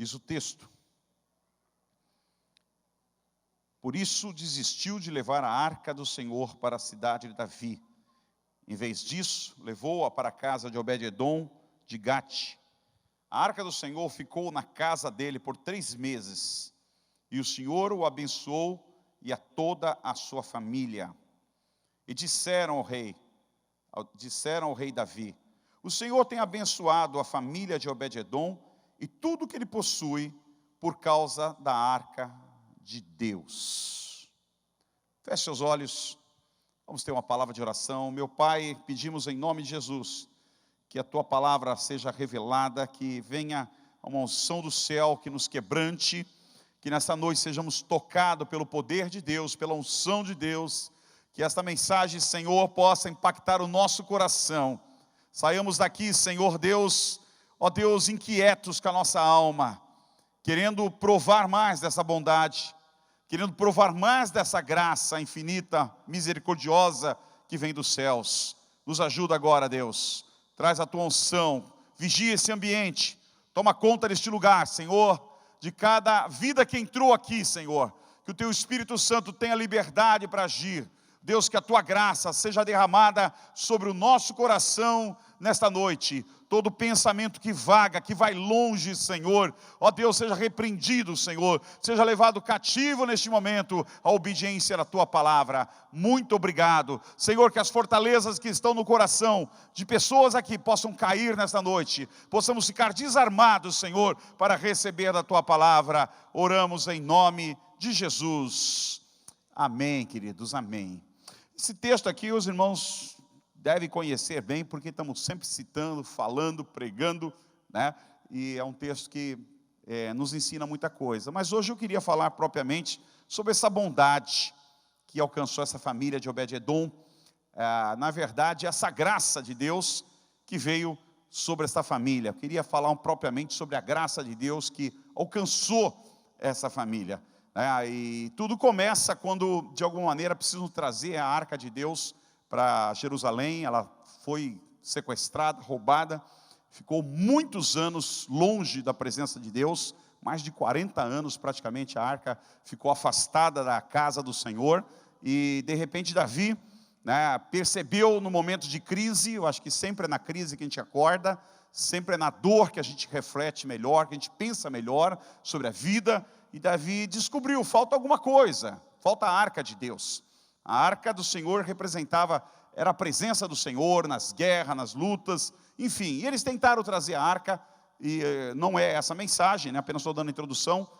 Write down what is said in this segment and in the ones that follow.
Diz o texto: por isso desistiu de levar a arca do Senhor para a cidade de Davi. Em vez disso, levou-a para a casa de Obed-edom de Gate. A arca do Senhor ficou na casa dele por 3 meses. E o Senhor o abençoou e a toda a sua família. E disseram ao rei Davi: o Senhor tem abençoado a família de Obed-edom e tudo que ele possui por causa da arca de Deus. Feche seus olhos, vamos ter uma palavra de oração. Meu Pai, pedimos em nome de Jesus que a tua palavra seja revelada, que venha uma unção do céu que nos quebrante, que nessa noite sejamos tocados pelo poder de Deus, pela unção de Deus, que esta mensagem, Senhor, possa impactar o nosso coração. Saiamos daqui, Senhor Deus, ó Deus, inquietos com a nossa alma, querendo provar mais dessa bondade, querendo provar mais dessa graça infinita, misericordiosa, que vem dos céus. Nos ajuda agora, Deus, traz a tua unção, vigia esse ambiente, toma conta deste lugar, Senhor, de cada vida que entrou aqui, Senhor, que o teu Espírito Santo tenha liberdade para agir. Deus, que a tua graça seja derramada sobre o nosso coração nesta noite. Todo pensamento que vaga, que vai longe, Senhor, ó Deus, seja repreendido, Senhor, seja levado cativo neste momento a obediência da tua palavra. Muito obrigado, Senhor, que as fortalezas que estão no coração de pessoas aqui possam cair nesta noite, possamos ficar desarmados, Senhor, para receber da tua palavra. Oramos em nome de Jesus. Amém, queridos, amém. Esse texto aqui os irmãos devem conhecer bem, porque estamos sempre citando, falando, pregando, né? E é um texto que nos ensina muita coisa. Mas hoje eu queria falar propriamente sobre essa bondade que alcançou essa família de Obed-edom. Na verdade, essa graça de Deus que veio sobre essa família. Eu queria falar propriamente sobre a graça de Deus que alcançou essa família. E tudo começa quando, de alguma maneira, precisam trazer a arca de Deus para Jerusalém. Ela foi sequestrada, roubada, ficou muitos anos longe da presença de Deus, mais de 40 anos praticamente a arca ficou afastada da casa do Senhor. E de repente Davi, percebeu no momento de crise, eu acho que sempre é na crise que a gente acorda, sempre é na dor que a gente reflete melhor, que a gente pensa melhor sobre a vida. E Davi descobriu, falta alguma coisa, falta a arca de Deus. A arca do Senhor era a presença do Senhor nas guerras, nas lutas, enfim. E eles tentaram trazer a arca, e não é essa mensagem, apenas estou dando a introdução.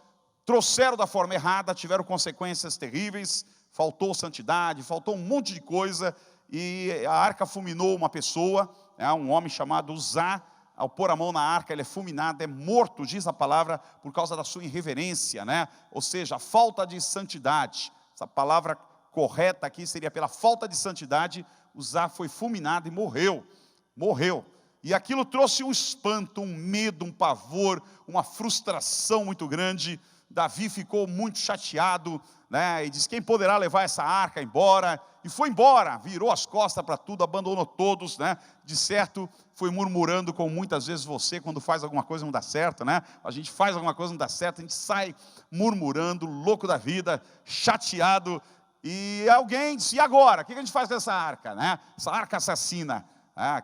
Trouxeram da forma errada, tiveram consequências terríveis, faltou santidade, faltou um monte de coisa, e a arca fulminou uma pessoa, um homem chamado Uzá. Ao pôr a mão na arca, ele é fulminado, é morto, diz a palavra, por causa da sua irreverência, Ou seja, a falta de santidade. Essa palavra correta aqui seria pela falta de santidade. Uzá foi fulminado e morreu. E aquilo trouxe um espanto, um medo, um pavor, uma frustração muito grande. Davi ficou muito chateado, E diz: quem poderá levar essa arca embora? E foi embora, virou as costas para tudo, abandonou todos, De certo, foi murmurando, como muitas vezes você, quando faz alguma coisa não dá certo, A gente faz alguma coisa não dá certo, a gente sai murmurando, louco da vida, chateado. E alguém disse: e agora? O que a gente faz com essa arca, Essa arca assassina.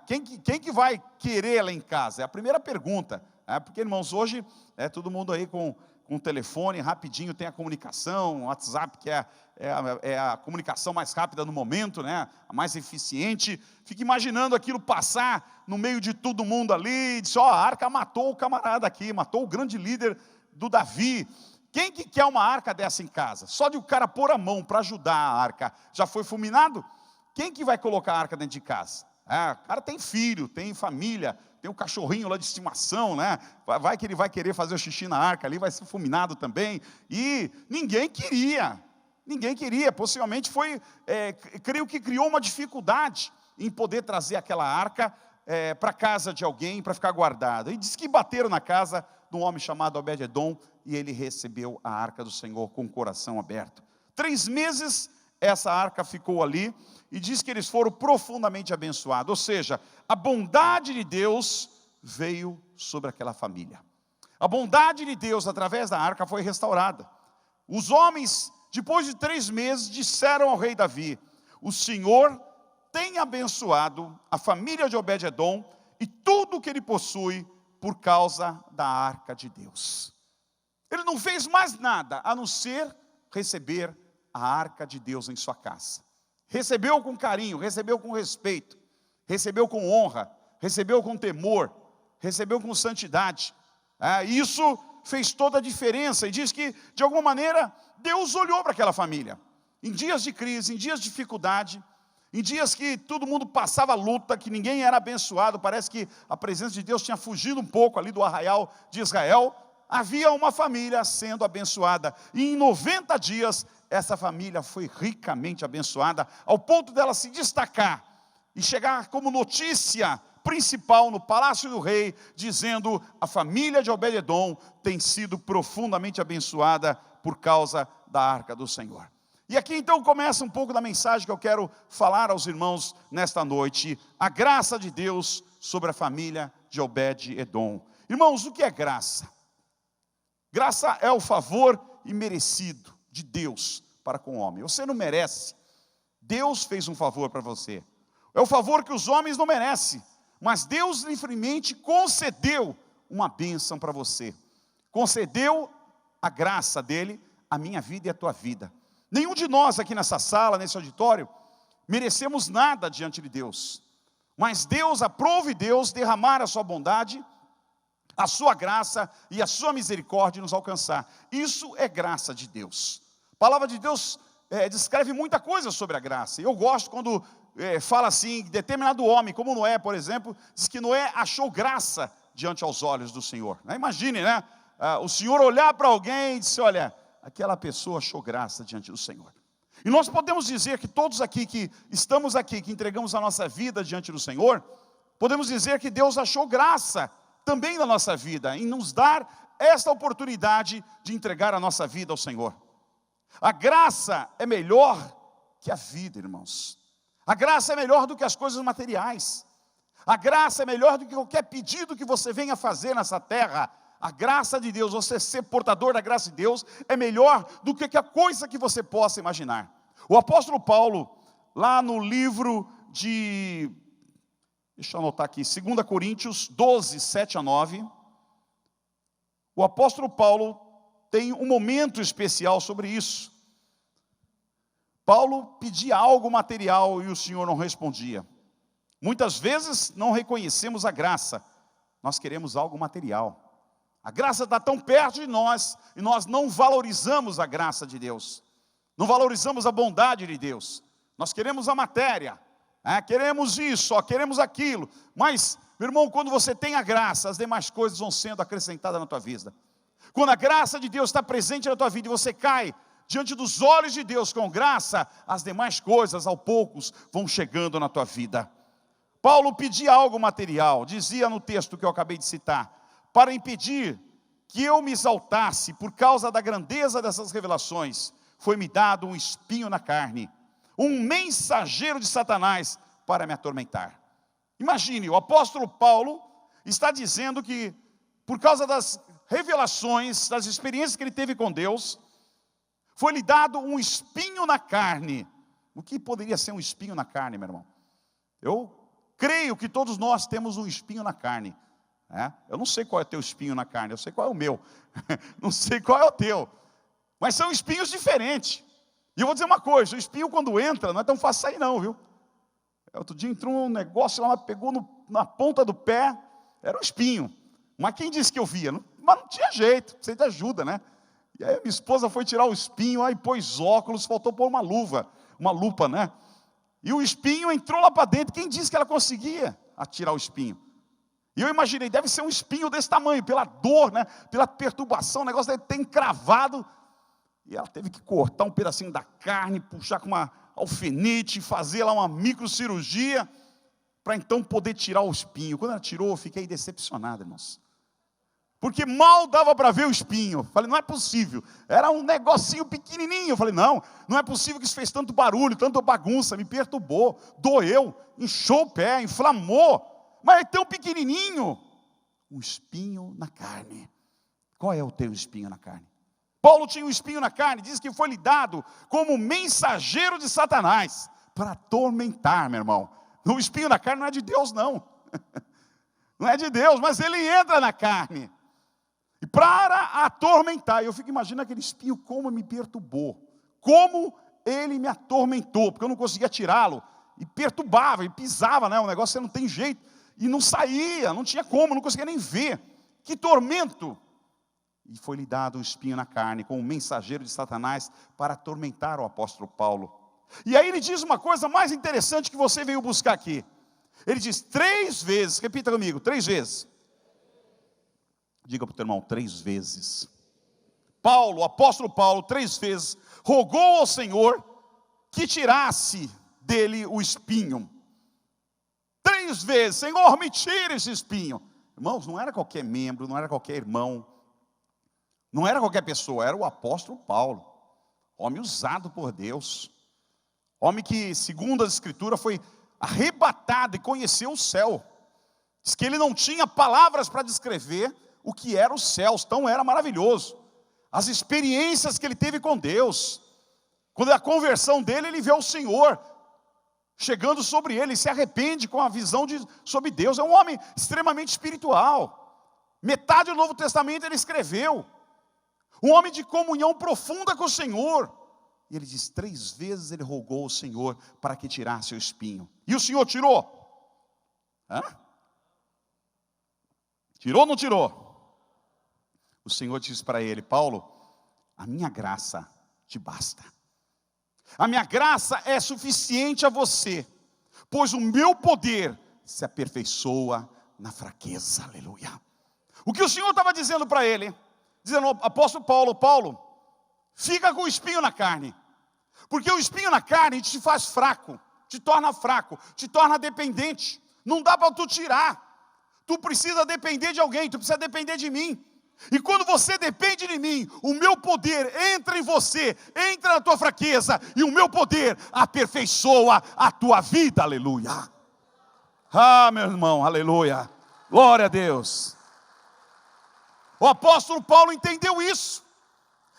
Quem que vai querer ela em casa? É a primeira pergunta. Porque, irmãos, hoje todo mundo aí com telefone, rapidinho tem a comunicação, o WhatsApp, que é a comunicação mais rápida no momento, a mais eficiente. Fica imaginando aquilo passar no meio de todo mundo ali, e diz: a arca matou o camarada aqui, matou o grande líder do Davi. Quem que quer uma arca dessa em casa? Só de o cara pôr a mão para ajudar a arca, já foi fulminado? Quem que vai colocar a arca dentro de casa? O cara tem filho, tem família, tem um cachorrinho lá de estimação, Vai que ele vai querer fazer o xixi na arca ali, vai ser fulminado também. E ninguém queria, possivelmente creio que criou uma dificuldade em poder trazer aquela arca para a casa de alguém, para ficar guardada. E diz que bateram na casa de um homem chamado Obed-edom, e ele recebeu a arca do Senhor com o coração aberto. 3 meses essa arca ficou ali, e diz que eles foram profundamente abençoados. Ou seja, a bondade de Deus veio sobre aquela família. A bondade de Deus através da arca foi restaurada. Os homens, depois de 3 meses, disseram ao rei Davi: o Senhor tem abençoado a família de Obed-edom e tudo o que ele possui por causa da arca de Deus. Ele não fez mais nada a não ser receber a arca de Deus em sua casa. Recebeu com carinho, recebeu com respeito, recebeu com honra, recebeu com temor, recebeu com santidade. Isso fez toda a diferença, e diz que, de alguma maneira, Deus olhou para aquela família. Em dias de crise, em dias de dificuldade, em dias que todo mundo passava luta, que ninguém era abençoado, parece que a presença de Deus tinha fugido um pouco ali do arraial de Israel, havia uma família sendo abençoada, e em 90 dias, essa família foi ricamente abençoada, ao ponto dela se destacar, e chegar como notícia principal no palácio do rei, dizendo: a família de Obed-edom tem sido profundamente abençoada por causa da arca do Senhor. E aqui então começa um pouco da mensagem que eu quero falar aos irmãos nesta noite: a graça de Deus sobre a família de Obed-edom. Irmãos, o que é graça? Graça é o favor imerecido de Deus para com o homem. Você não merece, Deus fez um favor para você. É o favor que os homens não merecem, mas Deus livremente concedeu uma bênção para você. Concedeu a graça dele, a minha vida e a tua vida. Nenhum de nós aqui nessa sala, nesse auditório, merecemos nada diante de Deus. Mas Deus, aprove Deus derramar a sua bondade, a sua graça e a sua misericórdia nos alcançar. Isso é graça de Deus. A palavra de Deus descreve muita coisa sobre a graça. Eu gosto quando fala assim, determinado homem, como Noé, por exemplo, diz que Noé achou graça diante aos olhos do Senhor. Imagine, né? O Senhor olhar para alguém e dizer: olha, aquela pessoa achou graça diante do Senhor. E nós podemos dizer que todos aqui que estamos aqui, que entregamos a nossa vida diante do Senhor, podemos dizer que Deus achou graça também na nossa vida, em nos dar esta oportunidade de entregar a nossa vida ao Senhor. A graça é melhor que a vida, irmãos. A graça é melhor do que as coisas materiais. A graça é melhor do que qualquer pedido que você venha fazer nessa terra. A graça de Deus, você ser portador da graça de Deus, é melhor do que qualquer coisa que você possa imaginar. O apóstolo Paulo, lá no livro de, deixa eu anotar aqui, 2 Coríntios 12, 7 a 9, o apóstolo Paulo tem um momento especial sobre isso. Paulo pedia algo material e o Senhor não respondia. Muitas vezes não reconhecemos a graça, nós queremos algo material. A graça está tão perto de nós e nós não valorizamos a graça de Deus. Não valorizamos a bondade de Deus. Nós queremos a matéria, queremos isso, queremos aquilo. Mas, meu irmão, quando você tem a graça, as demais coisas vão sendo acrescentadas na tua vida. Quando a graça de Deus está presente na tua vida e você cai diante dos olhos de Deus com graça, as demais coisas, aos poucos, vão chegando na tua vida. Paulo pedia algo material, dizia no texto que eu acabei de citar: para impedir que eu me exaltasse por causa da grandeza dessas revelações, foi-me dado um espinho na carne, um mensageiro de Satanás para me atormentar. Imagine, o apóstolo Paulo está dizendo que, por causa das revelações, das experiências que ele teve com Deus, foi-lhe dado um espinho na carne. O que poderia ser um espinho na carne, meu irmão? Eu creio que todos nós temos um espinho na carne. Eu não sei qual é o teu espinho na carne, eu sei qual é o meu. Não sei qual é o teu. Mas são espinhos diferentes. E eu vou dizer uma coisa: o espinho quando entra, não é tão fácil sair não, viu? Outro dia entrou um negócio lá, pegou na ponta do pé, era um espinho. Mas quem disse que eu via? Mas não tinha jeito, precisa de ajuda, né? E aí minha esposa foi tirar o espinho, aí pôs óculos, faltou pôr uma lupa, né? E o espinho entrou lá para dentro. Quem disse que ela conseguia tirar o espinho? E eu imaginei, deve ser um espinho desse tamanho, pela dor, né? Pela perturbação, o negócio deve ter encravado. E ela teve que cortar um pedacinho da carne, puxar com uma alfinete, fazer lá uma microcirurgia, para então poder tirar o espinho. Quando ela tirou, eu fiquei decepcionado, irmãos. Porque mal dava para ver o espinho. Falei, não é possível. Era um negocinho pequenininho. Eu falei, não é possível que isso fez tanto barulho, tanta bagunça, me perturbou, doeu, inchou o pé, inflamou. Mas é tão pequenininho. Um espinho na carne. Qual é o teu espinho na carne? Paulo tinha um espinho na carne, diz que foi lhe dado como mensageiro de Satanás, para atormentar, meu irmão. O espinho na carne não é de Deus, não. Não é de Deus, mas ele entra na carne. E para atormentar, eu fico imaginando aquele espinho como me perturbou. Como ele me atormentou, porque eu não conseguia tirá-lo. E perturbava, e pisava, né? O negócio você não tem jeito. E não saía, não tinha como, não conseguia nem ver. Que tormento! E foi-lhe dado um espinho na carne, como mensageiro de Satanás, para atormentar o apóstolo Paulo. E aí ele diz uma coisa mais interessante que você veio buscar aqui. Ele diz 3 vezes, repita comigo, 3 vezes. Diga para o teu irmão, 3 vezes. Paulo, o apóstolo Paulo, 3 vezes, rogou ao Senhor que tirasse dele o espinho. 3 vezes, Senhor, me tire esse espinho. Irmãos, não era qualquer membro, não era qualquer irmão, não era qualquer pessoa, era o apóstolo Paulo, homem usado por Deus, homem que, segundo a Escritura, foi arrebatado e conheceu o céu. Diz que ele não tinha palavras para descrever o que era os céus, tão era maravilhoso. As experiências que ele teve com Deus, quando a conversão dele, ele vê o Senhor chegando sobre ele, se arrepende com a visão sobre Deus. É um homem extremamente espiritual. Metade do Novo Testamento ele escreveu. Um homem de comunhão profunda com o Senhor. E ele diz 3 vezes ele rogou ao Senhor para que tirasse o espinho. E o Senhor tirou? Hã? Tirou ou não tirou? O Senhor disse para ele, Paulo, a minha graça te basta. A minha graça é suficiente a você, pois o meu poder se aperfeiçoa na fraqueza, aleluia. O que o Senhor estava dizendo para ele, dizendo, apóstolo Paulo, fica com o espinho na carne, porque o espinho na carne te faz fraco, te torna dependente, não dá para tu tirar, tu precisa depender de alguém, tu precisa depender de mim. E quando você depende de mim, o meu poder entra em você, entra na tua fraqueza, e o meu poder aperfeiçoa a tua vida, aleluia. Ah, meu irmão, aleluia, glória a Deus. O apóstolo Paulo entendeu isso.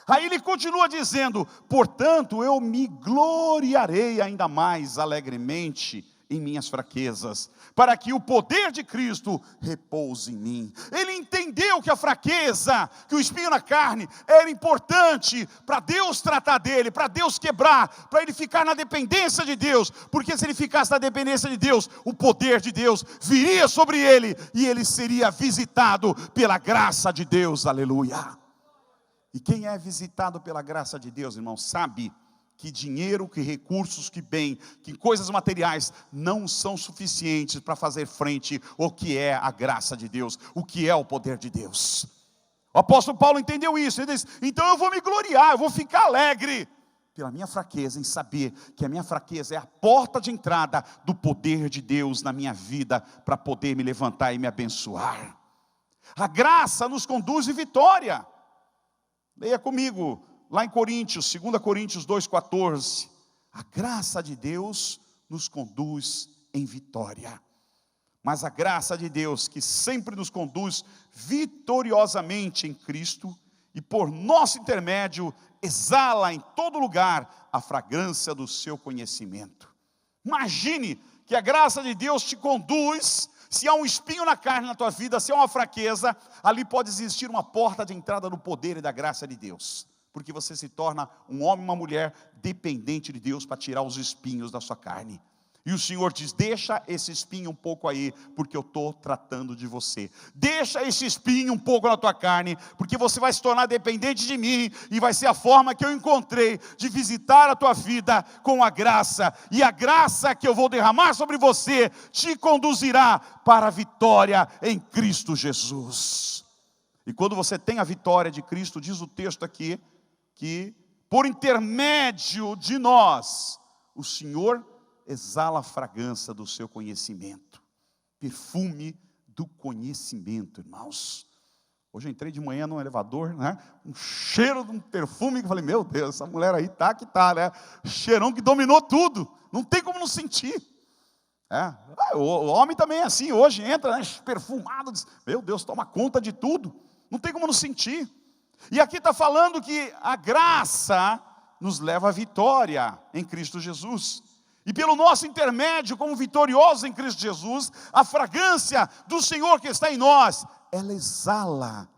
Aí ele continua dizendo, portanto eu me gloriarei ainda mais alegremente em minhas fraquezas, para que o poder de Cristo repouse em mim. Ele entendeu que a fraqueza, que o espinho na carne, era importante para Deus tratar dele, para Deus quebrar, para ele ficar na dependência de Deus, porque se ele ficasse na dependência de Deus, o poder de Deus viria sobre ele, e ele seria visitado pela graça de Deus, aleluia. E quem é visitado pela graça de Deus, irmão, sabe que dinheiro, que recursos, que bem, que coisas materiais não são suficientes para fazer frente ao que é a graça de Deus, o que é o poder de Deus. O apóstolo Paulo entendeu isso, ele diz, então eu vou me gloriar, eu vou ficar alegre, pela minha fraqueza, em saber que a minha fraqueza é a porta de entrada do poder de Deus na minha vida, para poder me levantar e me abençoar. A graça nos conduz em vitória. Leia comigo, lá em Coríntios, 2 Coríntios 2,14, a graça de Deus nos conduz em vitória. Mas a graça de Deus que sempre nos conduz vitoriosamente em Cristo, e por nosso intermédio exala em todo lugar a fragrância do seu conhecimento. Imagine que a graça de Deus te conduz. Se há um espinho na carne na tua vida, se há uma fraqueza, ali pode existir uma porta de entrada do poder e da graça de Deus. Porque você se torna um homem e uma mulher dependente de Deus para tirar os espinhos da sua carne. E o Senhor diz, deixa esse espinho um pouco aí, porque eu estou tratando de você. Deixa esse espinho um pouco na tua carne, porque você vai se tornar dependente de mim, e vai ser a forma que eu encontrei de visitar a tua vida com a graça. E a graça que eu vou derramar sobre você, te conduzirá para a vitória em Cristo Jesus. E quando você tem a vitória de Cristo, diz o texto aqui, que por intermédio de nós, o Senhor exala a fragrância do seu conhecimento, perfume do conhecimento, irmãos. Hoje eu entrei de manhã no elevador, né? Um cheiro de um perfume que eu falei, meu Deus, essa mulher aí tá que tá, né? Cheirão que dominou tudo, não tem como não sentir. O homem também é assim, hoje entra, né, perfumado, diz, meu Deus, toma conta de tudo. Não tem como não sentir. E aqui está falando que a graça nos leva à vitória em Cristo Jesus. E pelo nosso intermédio, como vitoriosos em Cristo Jesus, a fragrância do Senhor que está em nós, ela exala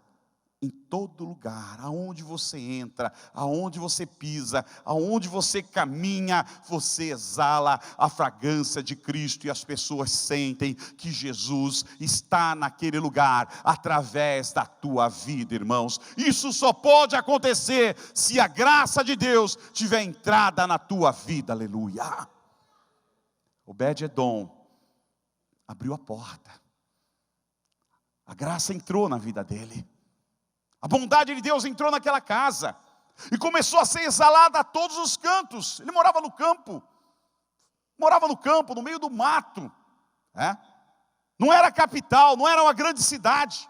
em todo lugar, aonde você entra, aonde você pisa, aonde você caminha, você exala a fragrância de Cristo e as pessoas sentem que Jesus está naquele lugar, através da tua vida, irmãos. Isso só pode acontecer se a graça de Deus tiver entrada na tua vida, aleluia. Obed-edom abriu a porta, a graça entrou na vida dele. A bondade de Deus entrou naquela casa e começou a ser exalada a todos os cantos. Ele morava no campo, no meio do mato. Não era capital, não era uma grande cidade.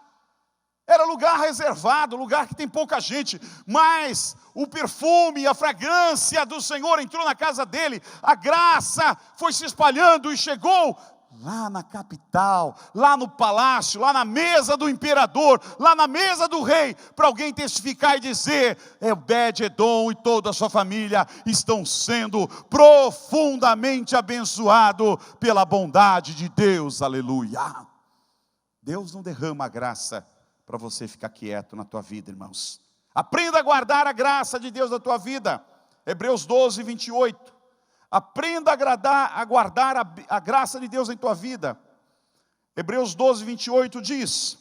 Era lugar reservado, lugar que tem pouca gente. Mas o perfume, a fragrância do Senhor entrou na casa dele. A graça foi se espalhando e chegou lá na capital, lá no palácio, lá na mesa do imperador, lá na mesa do rei, para alguém testificar e dizer: Obed-edom e toda a sua família estão sendo profundamente abençoados pela bondade de Deus, aleluia. Deus não derrama a graça para você ficar quieto na tua vida, irmãos. Aprenda a guardar a graça de Deus na tua vida. Hebreus 12, 28. Aprenda a guardar a graça de Deus em tua vida. Hebreus 12, 28 diz: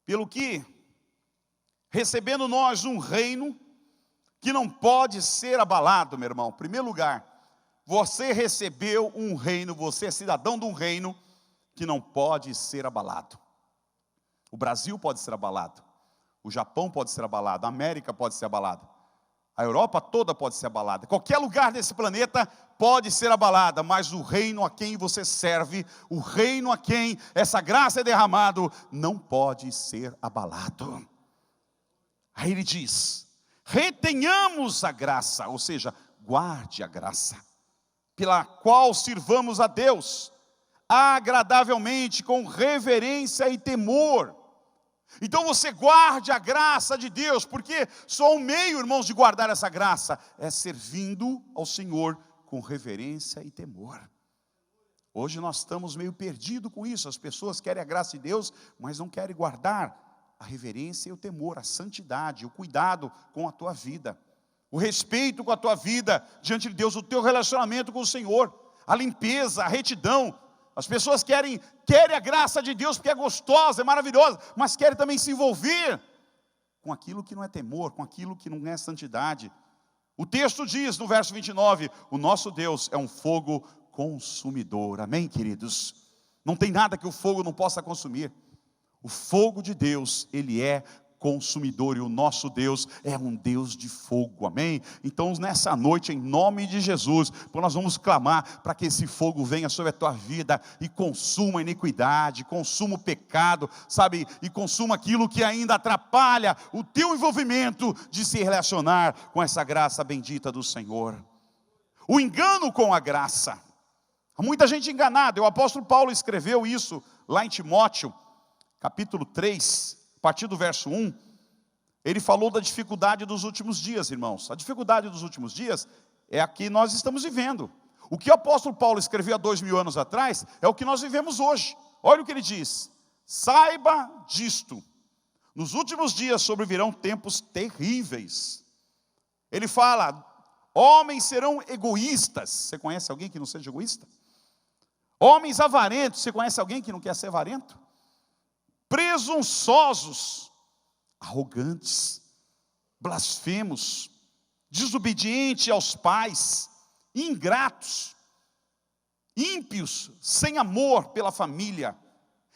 pelo que, recebendo nós um reino que não pode ser abalado, meu irmão. Em primeiro lugar, você recebeu um reino, você é cidadão de um reino que não pode ser abalado. O Brasil pode ser abalado, o Japão pode ser abalado, a América pode ser abalada. A Europa toda pode ser abalada. Qualquer lugar desse planeta pode ser abalada. Mas o reino a quem você serve, o reino a quem essa graça é derramada, não pode ser abalado. Aí ele diz: retenhamos a graça, ou seja, guarde a graça, pela qual sirvamos a Deus, agradavelmente, com reverência e temor. Então você guarde a graça de Deus, porque só um meio, irmãos, de guardar essa graça é servindo ao Senhor com reverência e temor. Hoje nós estamos meio perdidos com isso. As pessoas querem a graça de Deus, mas não querem guardar a reverência e o temor, a santidade, o cuidado com a tua vida, o respeito com a tua vida diante de Deus, o teu relacionamento com o Senhor, a limpeza, a retidão. As pessoas querem a graça de Deus porque é gostosa, é maravilhosa, mas querem também se envolver com aquilo que não é temor, com aquilo que não é santidade. O texto diz no verso 29, o nosso Deus é um fogo consumidor. Amém, queridos? Não tem nada que o fogo não possa consumir. O fogo de Deus, ele é consumidor, e o nosso Deus é um Deus de fogo, amém? Então nessa noite, em nome de Jesus, nós vamos clamar para que esse fogo venha sobre a tua vida e consuma a iniquidade, consuma o pecado, sabe, e consuma aquilo que ainda atrapalha o teu envolvimento de se relacionar com essa graça bendita do Senhor. O engano com a graça, há muita gente enganada. O apóstolo Paulo escreveu isso lá em Timóteo, capítulo 3, a partir do verso 1, ele falou da dificuldade dos últimos dias, irmãos. A dificuldade dos últimos dias é a que nós estamos vivendo. O que o apóstolo Paulo escreveu há 2000 anos atrás, é o que nós vivemos hoje. Olha o que ele diz: saiba disto, nos últimos dias sobrevirão tempos terríveis. Ele fala, homens serão egoístas. Você conhece alguém que não seja egoísta? Homens avarentos. Você conhece alguém que não quer ser avarento? Presunçosos, arrogantes, blasfemos, desobedientes aos pais, ingratos, ímpios, sem amor pela família,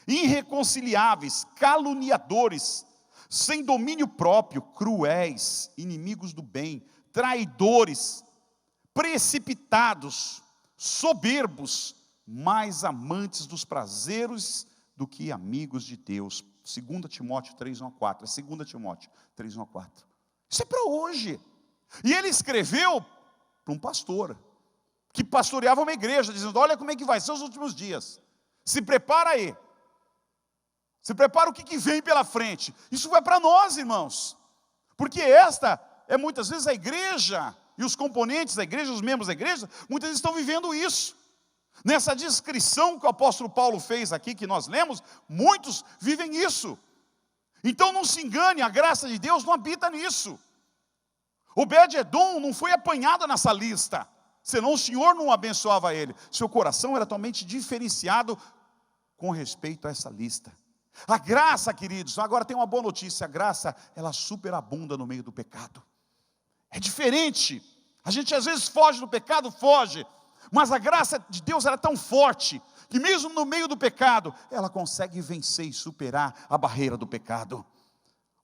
irreconciliáveis, caluniadores, sem domínio próprio, cruéis, inimigos do bem, traidores, precipitados, soberbos, mais amantes dos prazeres do que amigos de Deus. 2 Timóteo 3, 1 a 4. É 2 Timóteo 3, 1 a 4. Isso é para hoje. E ele escreveu para um pastor que pastoreava uma igreja, dizendo, olha como é que vai ser os últimos dias. Se prepara aí. Se prepara o que vem pela frente. Isso vai para nós, irmãos. Porque esta é muitas vezes a igreja, e os componentes da igreja, os membros da igreja, muitas vezes estão vivendo isso. Nessa descrição que o apóstolo Paulo fez aqui, que nós lemos, muitos vivem isso. Então não se engane, a graça de Deus não habita nisso. Obed-edom não foi apanhado nessa lista, senão o Senhor não abençoava ele. Seu coração era totalmente diferenciado com respeito a essa lista. A graça, queridos, agora tem uma boa notícia, a graça, ela superabunda no meio do pecado. É diferente, a gente às vezes foge do pecado, foge, mas a graça de Deus era tão forte, que mesmo no meio do pecado, ela consegue vencer e superar a barreira do pecado.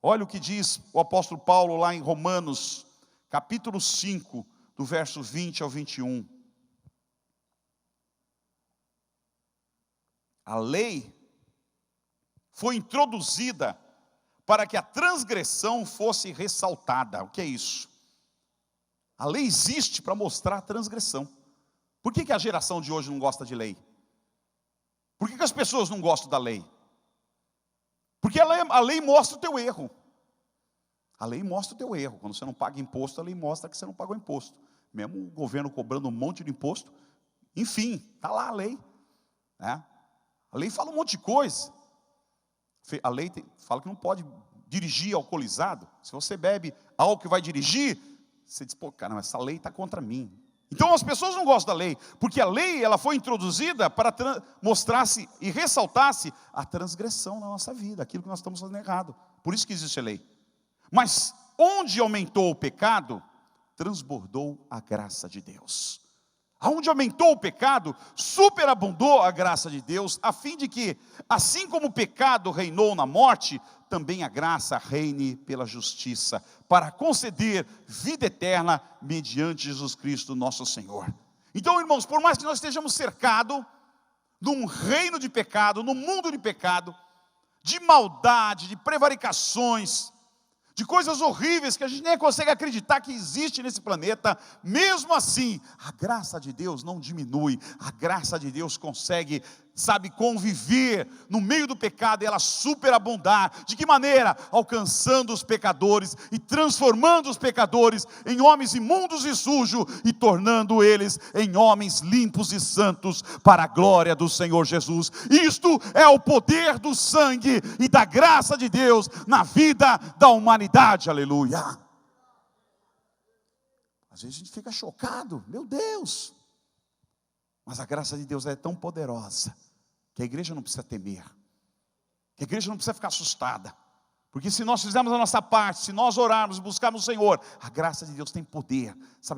Olha o que diz o apóstolo Paulo lá em Romanos, capítulo 5, do verso 20 ao 21. A lei foi introduzida para que a transgressão fosse ressaltada. O que é isso? A lei existe para mostrar a transgressão. Por que a geração de hoje não gosta de lei? Por que as pessoas não gostam da lei? Porque a lei mostra o teu erro. A lei mostra o teu erro. Quando você não paga imposto, a lei mostra que você não pagou imposto. Mesmo o governo cobrando um monte de imposto, enfim, está lá a lei. A lei fala um monte de coisa. A lei fala que não pode dirigir alcoolizado. Se você bebe algo que vai dirigir, você diz, pô, caramba, essa lei está contra mim. Então as pessoas não gostam da lei, porque a lei ela foi introduzida para mostrar-se e ressaltar-se a transgressão na nossa vida, aquilo que nós estamos fazendo errado. Por isso que existe a lei. Mas onde aumentou o pecado, transbordou a graça de Deus. Aonde aumentou o pecado, superabundou a graça de Deus, a fim de que, assim como o pecado reinou na morte, também a graça reine pela justiça, para conceder vida eterna mediante Jesus Cristo, nosso Senhor. Então, irmãos, por mais que nós estejamos cercados num reino de pecado, num mundo de pecado, de maldade, de prevaricações, de coisas horríveis que a gente nem consegue acreditar que existe nesse planeta, mesmo assim, a graça de Deus não diminui, a graça de Deus consegue, conviver no meio do pecado e ela superabundar. De que maneira? Alcançando os pecadores e transformando os pecadores em homens imundos e sujos e tornando eles em homens limpos e santos para a glória do Senhor Jesus. Isto é o poder do sangue e da graça de Deus na vida da humanidade, aleluia. Às vezes a gente fica chocado, meu Deus, mas a graça de Deus é tão poderosa, que a igreja não precisa temer, que a igreja não precisa ficar assustada, porque se nós fizermos a nossa parte, se nós orarmos, buscarmos o Senhor, a graça de Deus tem poder,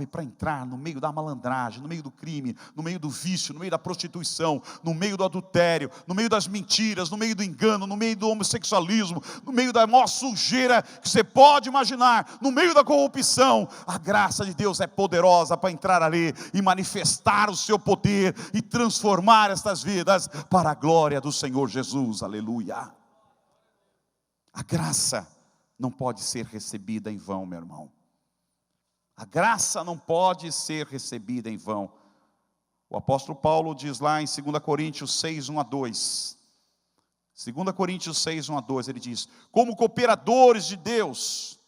para entrar no meio da malandragem, no meio do crime, no meio do vício, no meio da prostituição, no meio do adultério, no meio das mentiras, no meio do engano, no meio do homossexualismo, no meio da maior sujeira que você pode imaginar, no meio da corrupção. A graça de Deus é poderosa para entrar ali e manifestar o seu poder e transformar estas vidas para a glória do Senhor Jesus, aleluia. A graça não pode ser recebida em vão, meu irmão. A graça não pode ser recebida em vão. O apóstolo Paulo diz lá em 2 Coríntios 6, 1 a 2. 2 Coríntios 6, 1 a 2, ele diz: como cooperadores de Deus,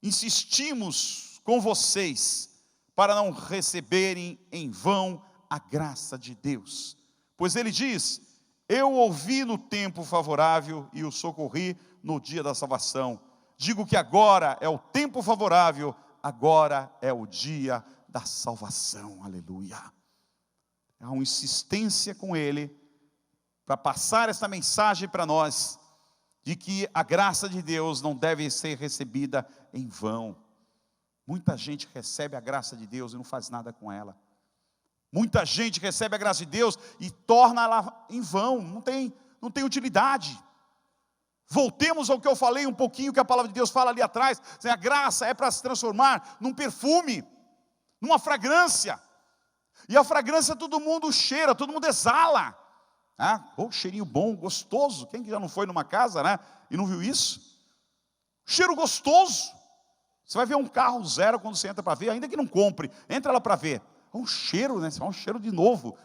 insistimos com vocês para não receberem em vão a graça de Deus. Pois ele diz: eu ouvi no tempo favorável e o socorri no dia da salvação. Digo que agora é o tempo favorável, agora é o dia da salvação, aleluia. Há uma insistência com ele, para passar essa mensagem para nós, de que a graça de Deus não deve ser recebida em vão. Muita gente recebe a graça de Deus e não faz nada com ela. Muita gente recebe a graça de Deus e torna ela em vão, não tem utilidade. Voltemos ao que eu falei um pouquinho, que a palavra de Deus fala ali atrás. A graça é para se transformar num perfume, numa fragrância. E a fragrância todo mundo cheira, todo mundo exala. Cheirinho bom, gostoso. Quem que já não foi numa casa, e não viu isso? Cheiro gostoso. Você vai ver um carro zero quando você entra para ver, ainda que não compre, entra lá para ver. Um cheiro, um cheiro de novo,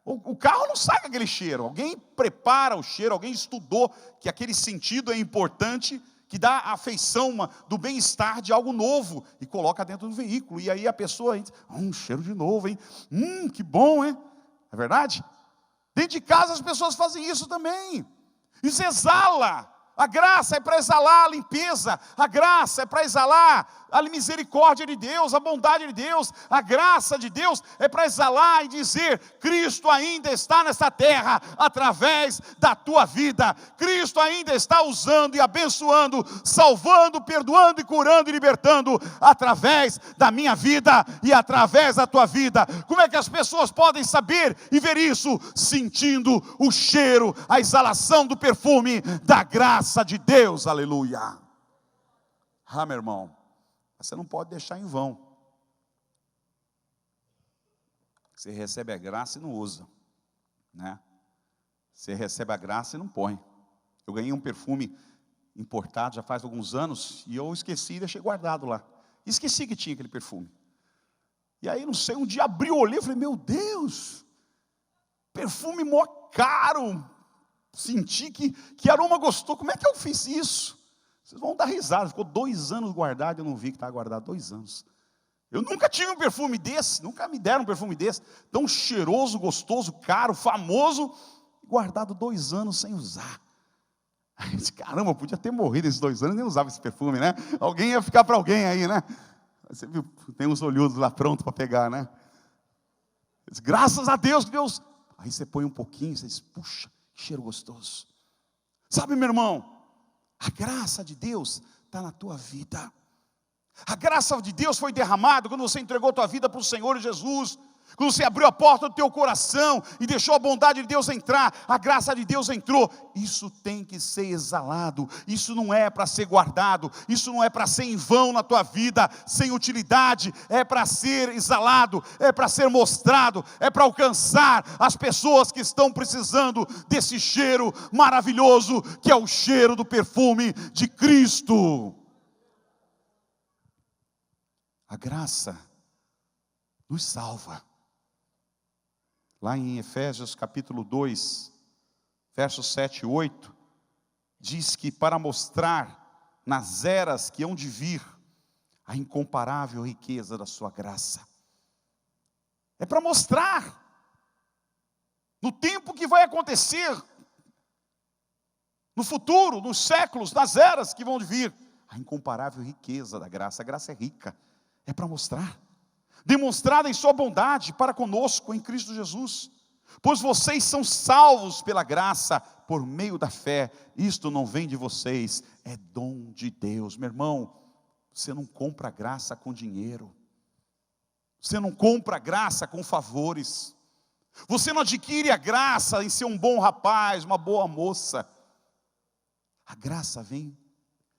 O carro não sai com aquele cheiro. Alguém prepara o cheiro, alguém estudou que aquele sentido é importante, que dá a afeição do bem-estar de algo novo e coloca dentro do veículo. E aí a pessoa diz, cheiro de novo, hein? Que bom, hein? É verdade? Dentro de casa as pessoas fazem isso também. Isso exala. A graça é para exalar a limpeza, a graça é para exalar a misericórdia de Deus, a bondade de Deus, a graça de Deus é para exalar e dizer, Cristo ainda está nessa terra, através da tua vida, Cristo ainda está usando e abençoando, salvando, perdoando e curando e libertando, através da minha vida e através da tua vida. Como é que as pessoas podem saber e ver isso? Sentindo o cheiro, a exalação do perfume da graça de Deus, aleluia. Meu irmão, você não pode deixar em vão. Você recebe a graça e não usa, né? Você recebe a graça e não põe. Eu ganhei um perfume importado já faz alguns anos e eu esqueci e deixei guardado lá. Esqueci que tinha aquele perfume. E aí, não sei, um dia abri o olho e falei, meu Deus, perfume mó caro. Senti que aroma gostou. Como é que eu fiz isso? Vocês vão dar risada. Ficou 2 anos guardado. Eu não vi que estava guardado 2 anos. Eu nunca tive um perfume desse. Nunca me deram um perfume desse. Tão cheiroso, gostoso, caro, famoso. Guardado 2 anos sem usar. Aí eu disse, caramba, eu podia ter morrido esses 2 anos e nem usava esse perfume, né? Alguém ia ficar para alguém aí, né? Você viu, tem uns olhudos lá prontos para pegar, né? Disse, graças a Deus, Deus. Aí você põe um pouquinho, você diz, puxa, que cheiro gostoso. Sabe, meu irmão, a graça de Deus está na tua vida. A graça de Deus foi derramada quando você entregou a tua vida para o Senhor Jesus. Quando você abriu a porta do teu coração e deixou a bondade de Deus entrar, a graça de Deus entrou. Isso tem que ser exalado. Isso não é para ser guardado. Isso não é para ser em vão na tua vida, sem utilidade. É para ser exalado, é para ser mostrado, é para alcançar as pessoas que estão precisando desse cheiro maravilhoso, que é o cheiro do perfume de Cristo. A graça nos salva. Lá em Efésios capítulo 2, versos 7 e 8, diz que para mostrar nas eras que hão de vir a incomparável riqueza da sua graça. É para mostrar no tempo que vai acontecer, no futuro, nos séculos, nas eras que vão vir, a incomparável riqueza da graça. A graça é rica, é para mostrar. Demonstrada em sua bondade para conosco em Cristo Jesus, pois vocês são salvos pela graça, por meio da fé. Isto não vem de vocês, é dom de Deus. Meu irmão, você não compra graça com dinheiro, você não compra graça com favores, você não adquire a graça em ser um bom rapaz, uma boa moça. A graça vem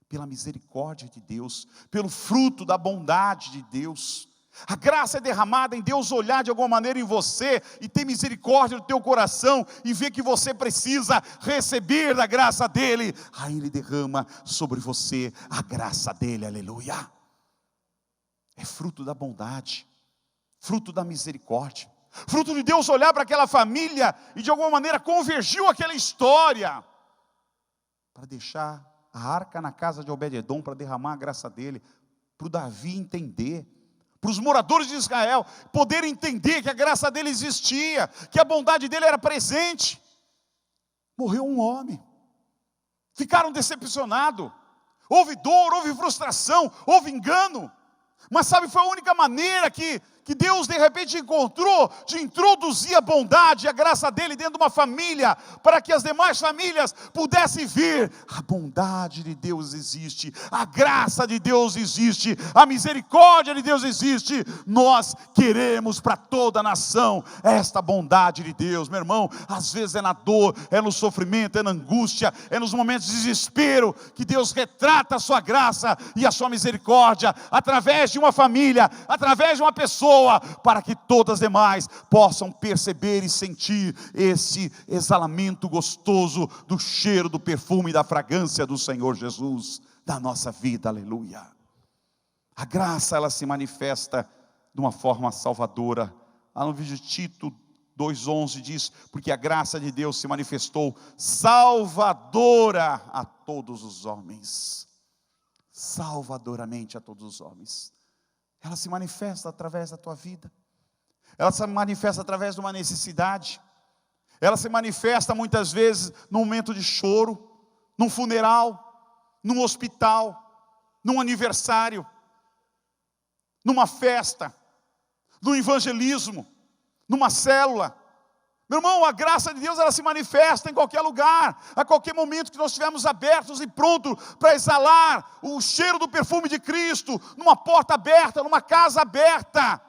pela misericórdia de Deus, pelo fruto da bondade de Deus. A graça é derramada em Deus olhar de alguma maneira em você e ter misericórdia do teu coração e ver que você precisa receber da graça dele. Aí ele derrama sobre você a graça dele, aleluia. É fruto da bondade, fruto da misericórdia, fruto de Deus olhar para aquela família e de alguma maneira convergiu aquela história para deixar a arca na casa de Obed-edom, para derramar a graça dele, para o Davi entender, para os moradores de Israel poderem entender que a graça dele existia, que a bondade dele era presente. Morreu um homem, ficaram decepcionados, houve dor, houve frustração, houve engano, mas sabe, foi a única maneira que Deus de repente encontrou de introduzir a bondade e a graça dele dentro de uma família, para que as demais famílias pudessem vir. A bondade de Deus existe, a graça de Deus existe, a misericórdia de Deus existe. Nós queremos para toda a nação esta bondade de Deus, meu irmão. Às vezes é na dor, é no sofrimento, é na angústia, é nos momentos de desespero que Deus retrata a sua graça e a sua misericórdia através de uma família, através de uma pessoa, para que todas as demais possam perceber e sentir esse exalamento gostoso do cheiro, do perfume e da fragrância do Senhor Jesus da nossa vida, aleluia. A graça, ela se manifesta de uma forma salvadora. Lá no vídeo de Tito 2:11 diz: porque a graça de Deus se manifestou salvadora a todos os homens. Salvadoramente a todos os homens. Ela se manifesta através da tua vida. Ela se manifesta através de uma necessidade. Ela se manifesta muitas vezes num momento de choro, num funeral, num hospital, num aniversário, numa festa, num evangelismo, numa célula. Meu irmão, a graça de Deus, ela se manifesta em qualquer lugar, a qualquer momento que nós estivermos abertos e prontos para exalar o cheiro do perfume de Cristo, numa porta aberta, numa casa aberta.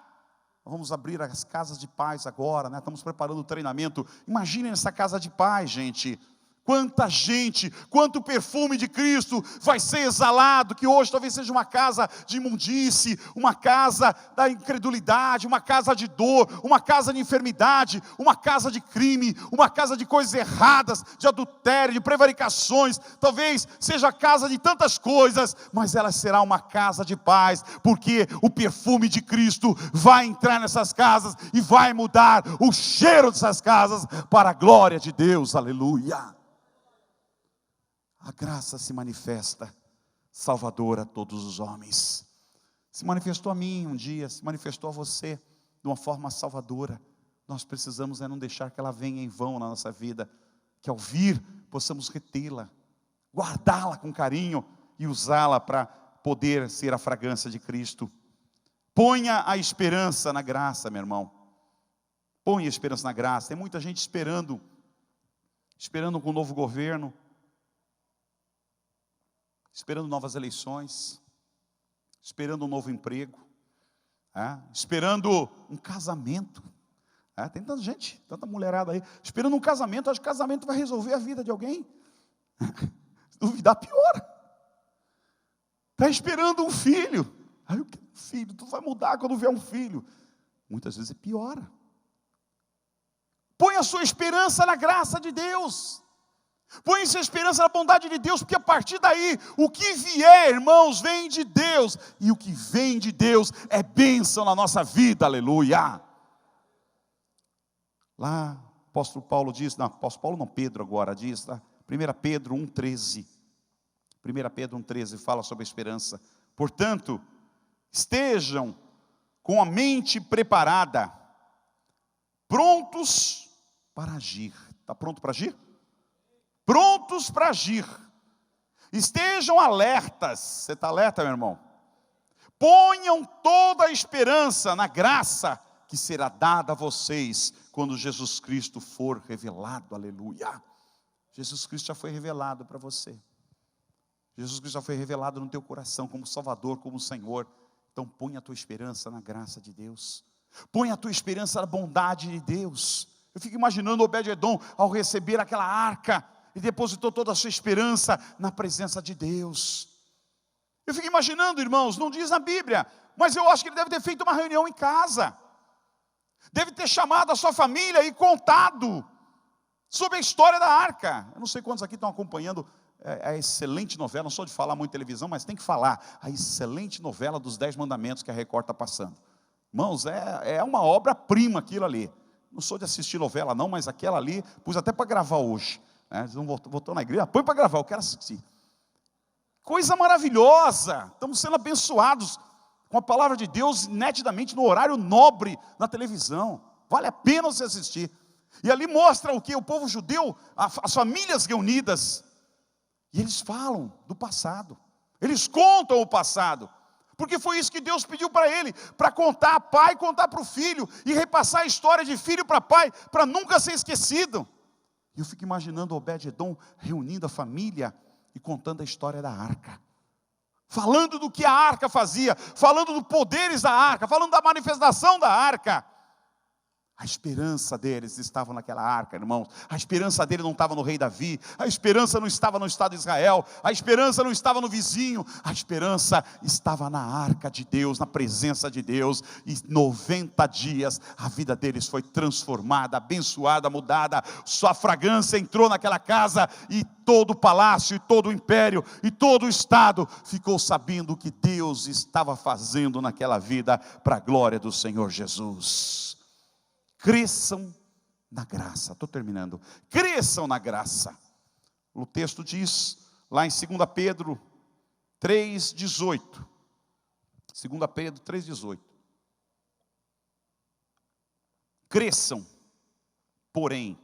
Vamos abrir as casas de paz agora, né? Estamos preparando o treinamento. Imaginem essa casa de paz, gente. Quanta gente, quanto perfume de Cristo vai ser exalado, que hoje talvez seja uma casa de imundície, uma casa da incredulidade, uma casa de dor, uma casa de enfermidade, uma casa de crime, uma casa de coisas erradas, de adultério, de prevaricações, talvez seja a casa de tantas coisas, mas ela será uma casa de paz, porque o perfume de Cristo vai entrar nessas casas e vai mudar o cheiro dessas casas para a glória de Deus, aleluia. A graça se manifesta salvadora a todos os homens. Se manifestou a mim um dia, se manifestou a você de uma forma salvadora. Nós precisamos não deixar que ela venha em vão na nossa vida, que ao vir possamos retê-la, guardá-la com carinho e usá-la para poder ser a fragrância de Cristo. Ponha a esperança na graça, meu irmão. Ponha a esperança na graça. Tem muita gente esperando com um novo governo, esperando novas eleições, esperando um novo emprego, esperando um casamento. Tem tanta gente, tanta mulherada aí, esperando um casamento. Acho que o casamento vai resolver a vida de alguém. Se duvidar, piora. Está esperando um filho. Aí eu quero um filho, tudo vai mudar quando vier um filho. Muitas vezes piora. Põe a sua esperança na graça de Deus. Põe sua esperança na bondade de Deus, porque a partir daí, o que vier, irmãos, vem de Deus. E o que vem de Deus é bênção na nossa vida, aleluia. Lá, apóstolo Paulo diz, Pedro agora diz, tá? 1 Pedro 1,13. 1 Pedro 1,13 fala sobre a esperança. Portanto, estejam com a mente preparada, prontos para agir. Está pronto para agir? Prontos para agir. Estejam alertas. Você está alerta, meu irmão? Ponham toda a esperança na graça que será dada a vocês quando Jesus Cristo for revelado, aleluia. Jesus Cristo já foi revelado para você. Jesus Cristo já foi revelado no teu coração como Salvador, como Senhor. Então põe a tua esperança na graça de Deus. Põe a tua esperança na bondade de Deus. Eu fico imaginando Obed-edom ao receber aquela arca e depositou toda a sua esperança na presença de Deus. Eu fico imaginando, irmãos, não diz na Bíblia, mas eu acho que ele deve ter feito uma reunião em casa. Deve ter chamado a sua família e contado sobre a história da arca. Eu não sei quantos aqui estão acompanhando a excelente novela, não sou de falar muito em televisão, mas tem que falar, a excelente novela dos 10 mandamentos que a Record está passando. Irmãos, é uma obra-prima aquilo ali. Não sou de assistir novela não, mas aquela ali, pus até para gravar hoje. Eles não voltou na igreja, põe para gravar, eu quero assistir. Coisa maravilhosa, estamos sendo abençoados com a palavra de Deus nitidamente no horário nobre na televisão. Vale a pena você assistir. E ali mostra o que? O povo judeu, as famílias reunidas. E eles falam do passado. Eles contam o passado. Porque foi isso que Deus pediu para ele, para contar a pai, contar para o filho, e repassar a história de filho para pai, para nunca ser esquecido. E eu fico imaginando Obed-edom reunindo a família e contando a história da arca. Falando do que a arca fazia, falando dos poderes da arca, falando da manifestação da arca. A esperança deles estava naquela arca, irmãos. A esperança dele não estava no rei Davi. A esperança não estava no estado de Israel. A esperança não estava no vizinho. A esperança estava na arca de Deus, na presença de Deus. E 90 dias a vida deles foi transformada, abençoada, mudada. Sua fragrância entrou naquela casa e todo o palácio, e todo o império, e todo o estado ficou sabendo o que Deus estava fazendo naquela vida para a glória do Senhor Jesus. Cresçam na graça. Estou terminando. Cresçam na graça. O texto diz, lá em 2 Pedro 3,18. 2 Pedro 3,18. Cresçam, porém,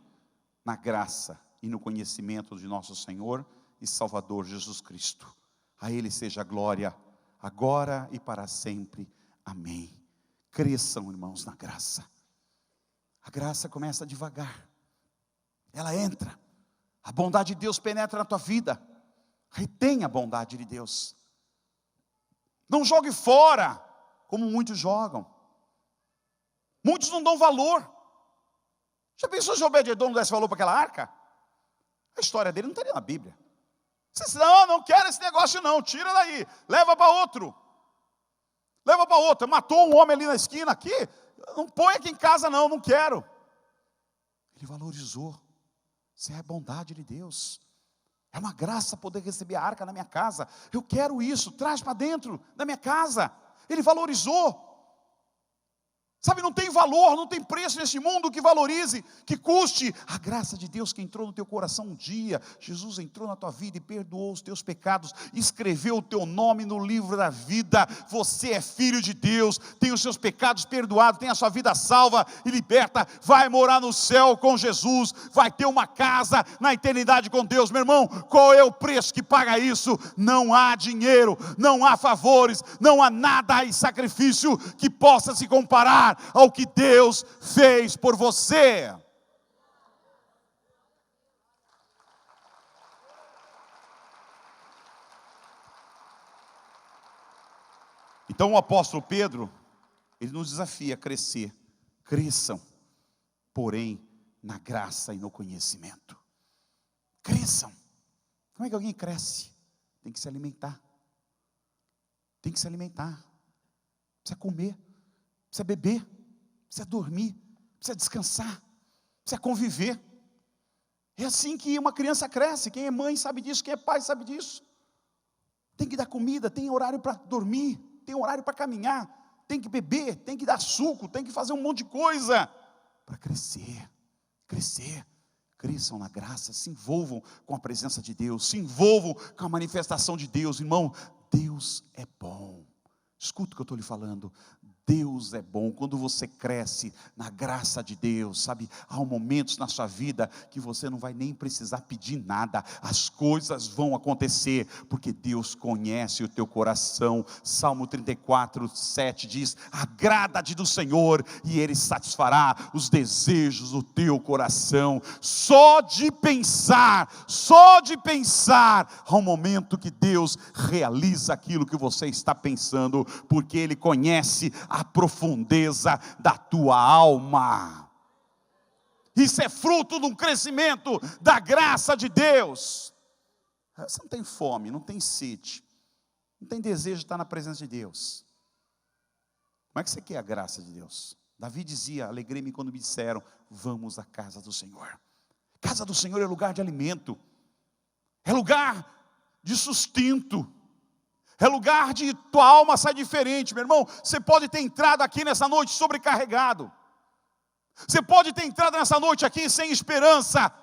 na graça e no conhecimento de nosso Senhor e Salvador Jesus Cristo. A Ele seja a glória, agora e para sempre. Amém. Cresçam, irmãos, na graça. A graça começa devagar. Ela entra. A bondade de Deus penetra na tua vida. Retenha a bondade de Deus. Não jogue fora, como muitos jogam. Muitos não dão valor. Já pensou se Obed-edom não desse valor para aquela arca? A história dele não estaria na Bíblia. Você disse, não quero esse negócio não, tira daí, leva para outro. Leva para outra, matou um homem ali na esquina, aqui, não põe aqui em casa não quero. Ele valorizou. Isso é a bondade de Deus. É uma graça poder receber a arca na minha casa. Eu quero isso, traz para dentro da minha casa. Ele valorizou. Sabe, não tem valor, não tem preço nesse mundo que valorize, que custe a graça de Deus que entrou no teu coração um dia. Jesus entrou na tua vida e perdoou os teus pecados, escreveu o teu nome no livro da vida. Você é filho de Deus, tem os seus pecados perdoados, tem a sua vida salva e liberta. Vai morar no céu com Jesus, vai ter uma casa na eternidade com Deus. Meu irmão, qual é o preço que paga isso? Não há dinheiro, não há favores, não há nada em sacrifício que possa se comparar ao que Deus fez por você. Então o apóstolo Pedro, ele nos desafia a crescer. Cresçam, porém, na graça e no conhecimento. Cresçam. Como é que alguém cresce? Tem que se alimentar. Tem que se alimentar. Precisa comer. Precisa beber, precisa dormir, precisa descansar, precisa conviver. É assim que uma criança cresce. Quem é mãe sabe disso, quem é pai sabe disso. Tem que dar comida, tem horário para dormir, tem horário para caminhar, tem que beber, tem que dar suco, tem que fazer um monte de coisa para crescer, crescer. Cresçam na graça, se envolvam com a presença de Deus, se envolvam com a manifestação de Deus. Irmão, Deus é bom. Escuta o que eu estou lhe falando. Deus é bom. Quando você cresce na graça de Deus, sabe, há momentos na sua vida que você não vai nem precisar pedir nada, as coisas vão acontecer, porque Deus conhece o teu coração. Salmo 34, 7 diz, agrada-te do Senhor e Ele satisfará os desejos do teu coração. Só de pensar, há um momento que Deus realiza aquilo que você está pensando, porque Ele conhece a profundeza da tua alma. Isso é fruto de um crescimento da graça de Deus. Você não tem fome, não tem sede, não tem desejo de estar na presença de Deus. Como é que você quer a graça de Deus? Davi dizia, alegrei-me quando me disseram, vamos à casa do Senhor. Casa do Senhor é lugar de alimento, é lugar de sustento, é lugar de tua alma sai diferente. Meu irmão, você pode ter entrado aqui nessa noite sobrecarregado. Você pode ter entrado nessa noite aqui sem esperança.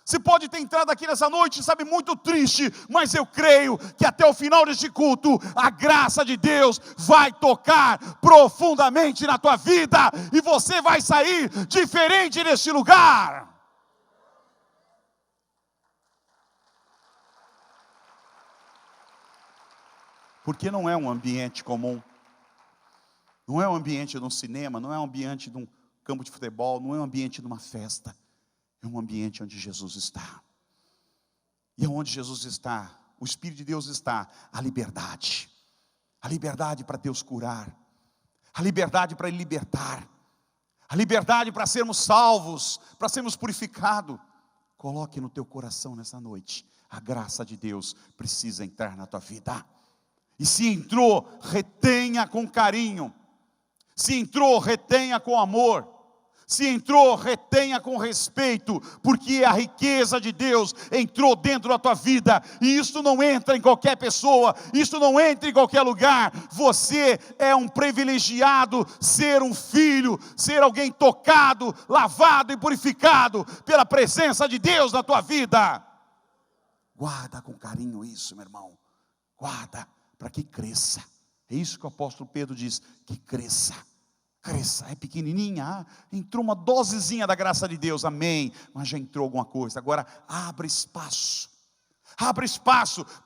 Você pode ter entrado aqui nessa noite, sabe, muito triste. Mas eu creio que até o final deste culto, a graça de Deus vai tocar profundamente na tua vida. E você vai sair diferente deste lugar. Porque não é um ambiente comum, não é um ambiente de um cinema, não é um ambiente de um campo de futebol, não é um ambiente de uma festa, é um ambiente onde Jesus está. E onde Jesus está, o Espírito de Deus está, a liberdade para Deus curar, a liberdade para Ele libertar, a liberdade para sermos salvos, para sermos purificados. Coloque no teu coração nessa noite, a graça de Deus precisa entrar na tua vida. E se entrou, retenha com carinho. Se entrou, retenha com amor. Se entrou, retenha com respeito, porque a riqueza de Deus entrou dentro da tua vida, e isso não entra em qualquer pessoa, isso não entra em qualquer lugar. Você é um privilegiado, ser um filho, ser alguém tocado, lavado e purificado pela presença de Deus na tua vida. Guarda com carinho isso, meu irmão, guarda, para que cresça. É isso que o apóstolo Pedro diz, que cresça. Cresça, é pequenininha, entrou uma dosezinha da graça de Deus, amém, mas já entrou alguma coisa. Agora abre espaço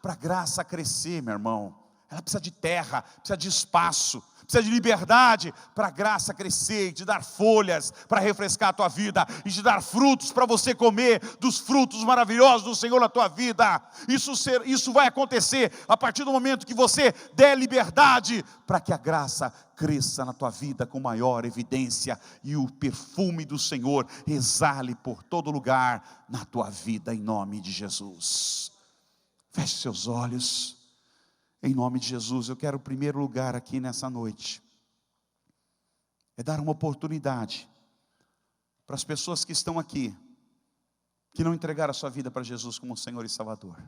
para a graça crescer, meu irmão. Ela precisa de terra, precisa de espaço, precisa de liberdade para a graça crescer, e te dar folhas para refrescar a tua vida, e te dar frutos para você comer dos frutos maravilhosos do Senhor na tua vida. Isso vai acontecer a partir do momento que você der liberdade para que a graça cresça na tua vida com maior evidência, e o perfume do Senhor exale por todo lugar na tua vida, em nome de Jesus. Feche seus olhos. Em nome de Jesus, eu quero, em primeiro lugar aqui nessa noite, é dar uma oportunidade para as pessoas que estão aqui, que não entregaram a sua vida para Jesus como Senhor e Salvador.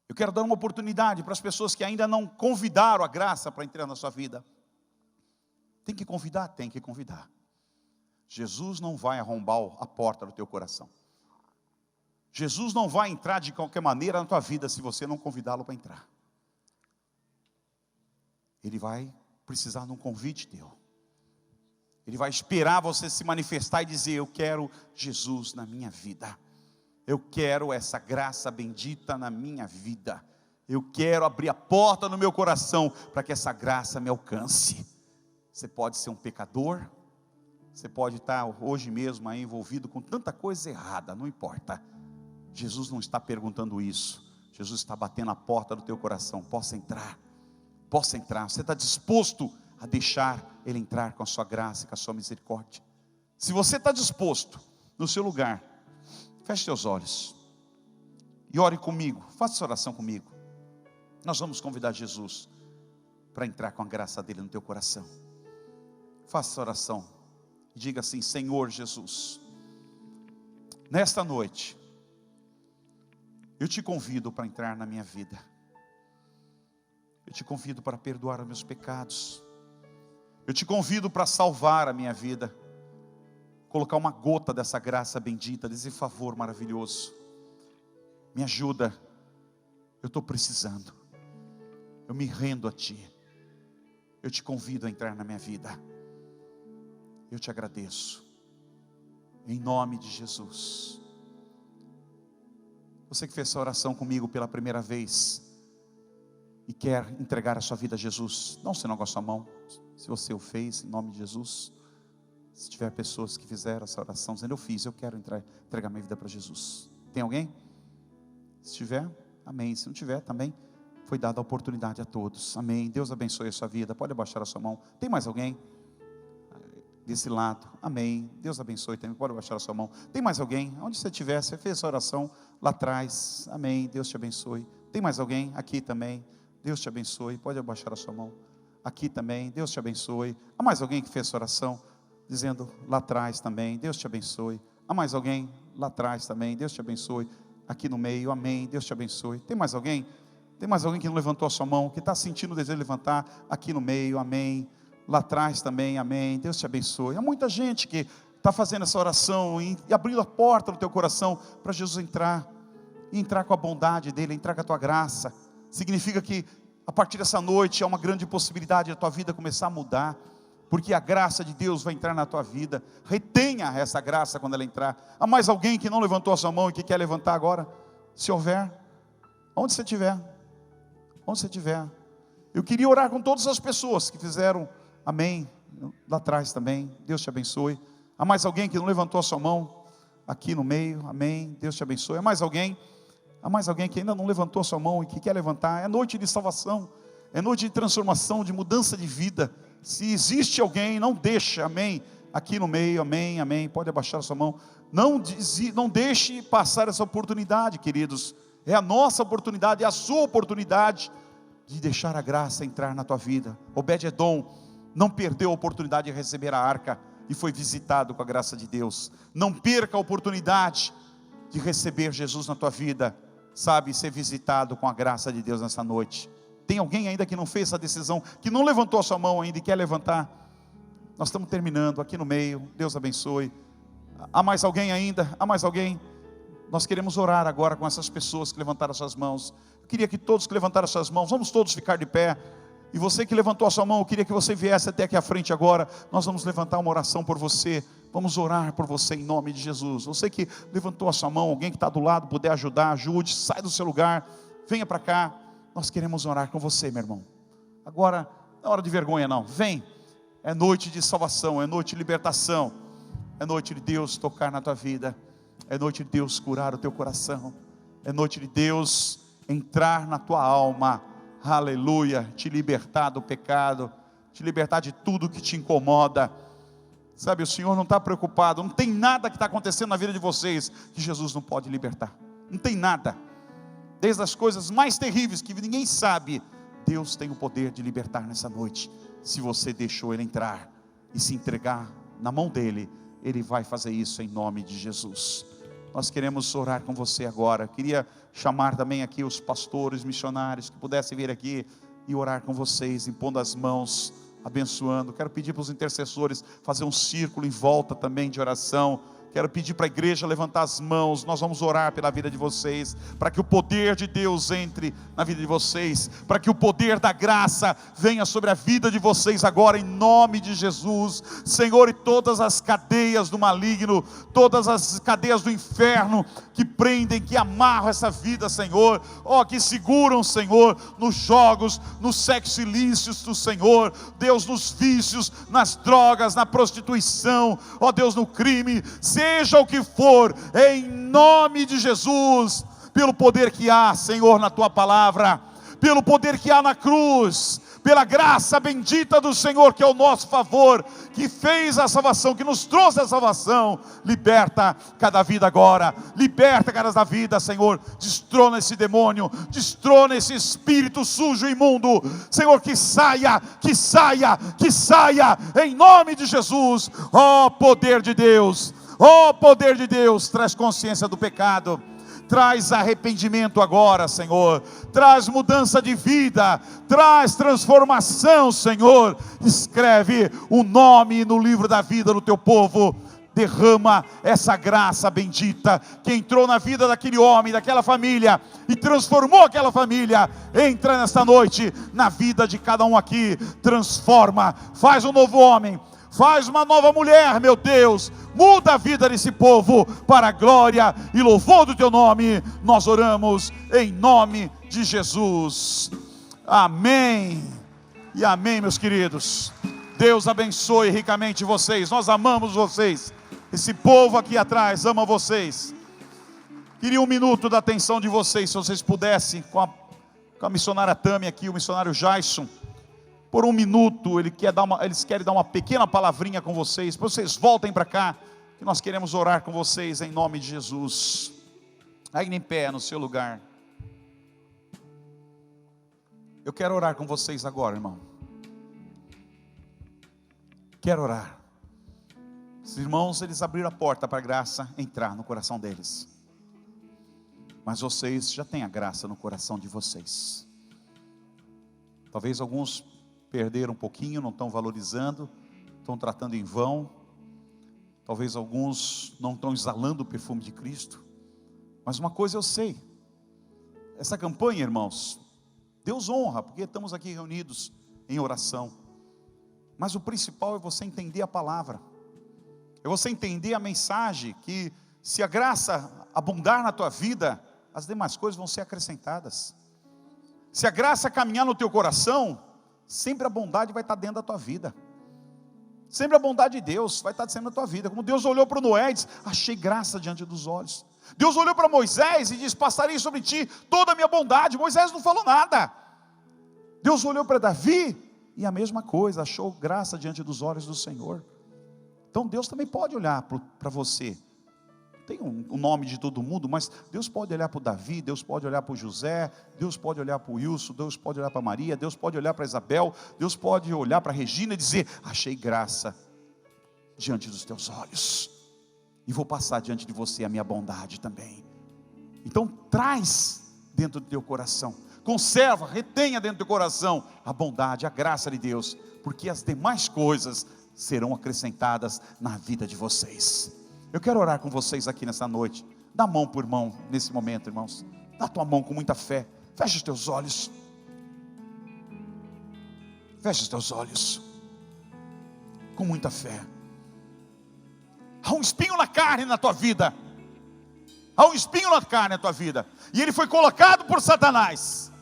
Eu quero dar uma oportunidade para as pessoas que ainda não convidaram a graça para entrar na sua vida. Tem que convidar? Tem que convidar. Jesus não vai arrombar a porta do teu coração. Jesus não vai entrar de qualquer maneira na tua vida se você não convidá-lo para entrar. Ele vai precisar de um convite teu. Ele vai esperar você se manifestar e dizer: eu quero Jesus na minha vida. Eu quero essa graça bendita na minha vida. Eu quero abrir a porta no meu coração para que essa graça me alcance. Você pode ser um pecador. Você pode estar hoje mesmo aí envolvido com tanta coisa errada, não importa. Jesus não está perguntando isso. Jesus está batendo a porta do teu coração. Possa entrar, possa entrar. Você está disposto a deixar Ele entrar com a sua graça e com a sua misericórdia? Se você está disposto, no seu lugar, feche seus olhos e ore comigo, faça essa oração comigo. Nós vamos convidar Jesus para entrar com a graça dele no teu coração. Faça essa oração e diga assim: Senhor Jesus, nesta noite eu te convido para entrar na minha vida. Eu te convido para perdoar os meus pecados. Eu te convido para salvar a minha vida. Colocar uma gota dessa graça bendita, desse favor maravilhoso. Me ajuda. Eu estou precisando. Eu me rendo a Ti. Eu te convido a entrar na minha vida. Eu te agradeço. Em nome de Jesus. Você que fez essa oração comigo pela primeira vez e quer entregar a sua vida a Jesus, dá um sinal com a sua mão, se você o fez, em nome de Jesus. Se tiver pessoas que fizeram essa oração dizendo: eu fiz, eu quero entregar minha vida para Jesus. Tem alguém? Se tiver, amém. Se não tiver, também foi dada a oportunidade a todos, amém. Deus abençoe a sua vida. Pode abaixar a sua mão. Tem mais alguém? Desse lado, amém. Deus abençoe também, pode baixar a sua mão. Tem mais alguém? Onde você estiver, você fez essa oração lá atrás, amém. Deus te abençoe. Tem mais alguém? Aqui também, Deus te abençoe, pode abaixar a sua mão. Aqui também, Deus te abençoe. Há mais alguém que fez essa oração, dizendo lá atrás também, Deus te abençoe. Há mais alguém lá atrás também, Deus te abençoe. Aqui no meio, amém, Deus te abençoe. Tem mais alguém? Tem mais alguém que não levantou a sua mão, que está sentindo o desejo de levantar? Aqui no meio, amém. Lá atrás também, amém. Deus te abençoe. Há muita gente que está fazendo essa oração e abrindo a porta do teu coração para Jesus entrar, e entrar com a bondade dele, entrar com a tua graça. Significa que a partir dessa noite há uma grande possibilidade da tua vida começar a mudar, porque a graça de Deus vai entrar na tua vida. Retenha essa graça quando ela entrar. Há mais alguém que não levantou a sua mão e que quer levantar agora? Se houver, onde você estiver, onde você estiver, eu queria orar com todas as pessoas que fizeram, amém, lá atrás também, Deus te abençoe. Há mais alguém que não levantou a sua mão? Aqui no meio, amém, Deus te abençoe. Há mais alguém? Há mais alguém que ainda não levantou a sua mão e que quer levantar? É noite de salvação, é noite de transformação, de mudança de vida. Se existe alguém, não deixa, amém, aqui no meio, amém, amém, pode abaixar a sua mão. Não deixe passar essa oportunidade, queridos. É a nossa oportunidade, é a sua oportunidade de deixar a graça entrar na tua vida. Obed-edom não perdeu a oportunidade de receber a arca e foi visitado com a graça de Deus. Não perca a oportunidade de receber Jesus na tua vida, sabe, ser visitado com a graça de Deus nessa noite. Tem alguém ainda que não fez essa decisão, que não levantou a sua mão ainda e quer levantar? Nós estamos terminando aqui no meio, Deus abençoe. Há mais alguém ainda? Há mais alguém? Nós queremos orar agora com essas pessoas que levantaram as suas mãos. Eu queria que todos que levantaram as suas mãos, vamos todos ficar de pé. E você que levantou a sua mão, eu queria que você viesse até aqui à frente agora. Nós vamos levantar uma oração por você. Vamos orar por você em nome de Jesus. Você que levantou a sua mão, alguém que está do lado, puder ajudar, ajude, sai do seu lugar, venha para cá. Nós queremos orar com você, meu irmão. Agora, não é hora de vergonha não, vem. É noite de salvação, é noite de libertação. É noite de Deus tocar na tua vida. É noite de Deus curar o teu coração. É noite de Deus entrar na tua alma. Aleluia, te libertar do pecado, te libertar de tudo que te incomoda. Sabe, o Senhor não está preocupado, não tem nada que está acontecendo na vida de vocês que Jesus não pode libertar. Não tem nada. Desde as coisas mais terríveis que ninguém sabe, Deus tem o poder de libertar nessa noite. Se você deixou Ele entrar e se entregar na mão dEle, Ele vai fazer isso em nome de Jesus. Nós queremos orar com você agora. Queria chamar também aqui os pastores, missionários, que pudessem vir aqui e orar com vocês, impondo as mãos, abençoando. Quero pedir para os intercessores fazer um círculo em volta também de oração. Quero pedir para a igreja levantar as mãos. Nós vamos orar pela vida de vocês, para que o poder de Deus entre na vida de vocês, para que o poder da graça venha sobre a vida de vocês agora, em nome de Jesus. Senhor, e todas as cadeias do maligno, todas as cadeias do inferno que prendem, que amarram essa vida, Senhor, que seguram, Senhor, nos jogos, no sexo ilícito, Senhor, Deus, nos vícios, nas drogas, na prostituição, Deus, no crime, seja o que for, em nome de Jesus, pelo poder que há, Senhor, na tua palavra, pelo poder que há na cruz, pela graça bendita do Senhor, que é o nosso favor, que fez a salvação, que nos trouxe a salvação. Liberta cada vida agora, liberta cada vida, Senhor. Destrona esse demônio, destrona esse espírito sujo e imundo, Senhor, que saia, que saia, que saia, em nome de Jesus. Poder de Deus, poder de Deus, traz consciência do pecado, traz arrependimento agora, Senhor, traz mudança de vida, traz transformação, Senhor. Escreve o nome no livro da vida do teu povo. Derrama essa graça bendita que entrou na vida daquele homem, daquela família, e transformou aquela família. Entra nesta noite na vida de cada um aqui, transforma, faz um novo homem, faz uma nova mulher, meu Deus. Muda a vida desse povo para a glória e louvor do teu nome. Nós oramos em nome de Jesus. Amém e amém, meus queridos. Deus abençoe ricamente vocês. Nós amamos vocês. Esse povo aqui atrás ama vocês. Queria um minuto da atenção de vocês, se vocês pudessem, com a missionária Tami aqui, o missionário Jason. Por um minuto, eles querem dar uma pequena palavrinha com vocês. Vocês voltem para cá, que nós queremos orar com vocês em nome de Jesus. Ainda em pé no seu lugar. Eu quero orar com vocês agora, irmão. Quero orar. Os irmãos, eles abriram a porta para a graça entrar no coração deles. Mas vocês já têm a graça no coração de vocês. Talvez alguns perderam um pouquinho, não estão valorizando, estão tratando em vão. Talvez alguns não estão exalando o perfume de Cristo. Mas uma coisa eu sei, essa campanha, irmãos, Deus honra, porque estamos aqui reunidos em oração. Mas o principal é você entender a palavra, é você entender a mensagem, que se a graça abundar na tua vida, as demais coisas vão ser acrescentadas. Se a graça caminhar no teu coração, sempre a bondade vai estar dentro da tua vida. Sempre a bondade de Deus vai estar dentro da tua vida. Como Deus olhou para Noé e disse: achei graça diante dos olhos. Deus olhou para Moisés e disse: passarei sobre ti toda a minha bondade. Moisés não falou nada. Deus olhou para Davi e a mesma coisa, achou graça diante dos olhos do Senhor. Então Deus também pode olhar para você tem o nome de todo mundo, mas Deus pode olhar para o Davi, Deus pode olhar para o José, Deus pode olhar para o Wilson, Deus pode olhar para a Maria, Deus pode olhar para a Isabel, Deus pode olhar para a Regina e dizer: achei graça diante dos teus olhos, e vou passar diante de você a minha bondade também. Então traz dentro do teu coração, conserva, retenha dentro do teu coração a bondade, a graça de Deus, porque as demais coisas serão acrescentadas na vida de vocês. Eu quero orar com vocês aqui nessa noite. Dá a mão por irmão nesse momento, irmãos. Dá a tua mão com muita fé. Fecha os teus olhos. Fecha os teus olhos. Com muita fé. Há um espinho na carne na tua vida. Há um espinho na carne na tua vida. E ele foi colocado por Satanás.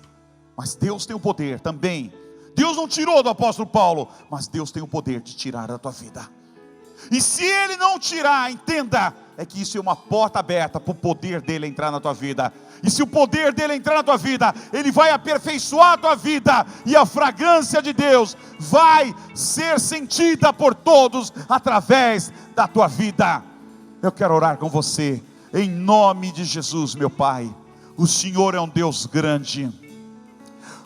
Mas Deus tem o poder também. Deus não tirou do apóstolo Paulo, mas Deus tem o poder de tirar da tua vida. E se Ele não tirar, entenda, é que isso é uma porta aberta para o poder dEle entrar na tua vida. E se o poder dEle entrar na tua vida, Ele vai aperfeiçoar a tua vida, e a fragrância de Deus vai ser sentida por todos, através da tua vida. Eu quero orar com você, em nome de Jesus, meu Pai. O Senhor é um Deus grande,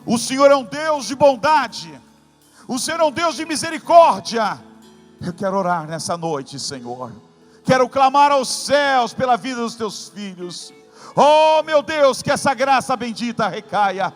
o Senhor é um Deus de bondade, o Senhor é um Deus de misericórdia. Eu quero orar nessa noite, Senhor. Quero clamar aos céus pela vida dos teus filhos. Oh meu Deus, que essa graça bendita recaia,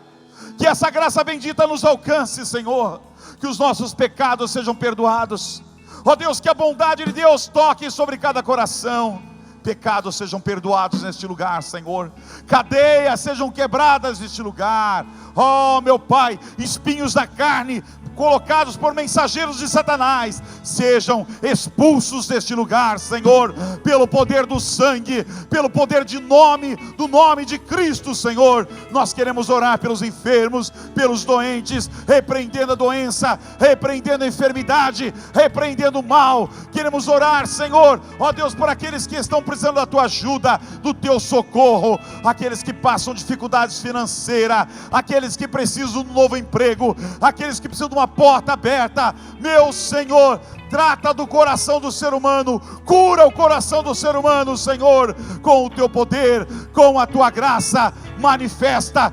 que essa graça bendita nos alcance, Senhor. Que os nossos pecados sejam perdoados. Oh Deus, que a bondade de Deus toque sobre cada coração. Pecados sejam perdoados neste lugar, Senhor. Cadeias sejam quebradas neste lugar. Oh meu Pai, espinhos da carne colocados por mensageiros de Satanás, sejam expulsos deste lugar, Senhor, pelo poder do sangue, pelo poder do nome de Cristo, Senhor. Nós queremos orar pelos enfermos, pelos doentes, repreendendo a doença, repreendendo a enfermidade, repreendendo o mal. Queremos orar, Senhor, ó Deus, por aqueles que estão precisando da tua ajuda, do teu socorro, aqueles que passam dificuldades financeiras, aqueles que precisam de um novo emprego, aqueles que precisam de uma porta aberta. Meu Senhor, trata do coração do ser humano, cura o coração do ser humano, Senhor, com o teu poder, com a tua graça. Manifesta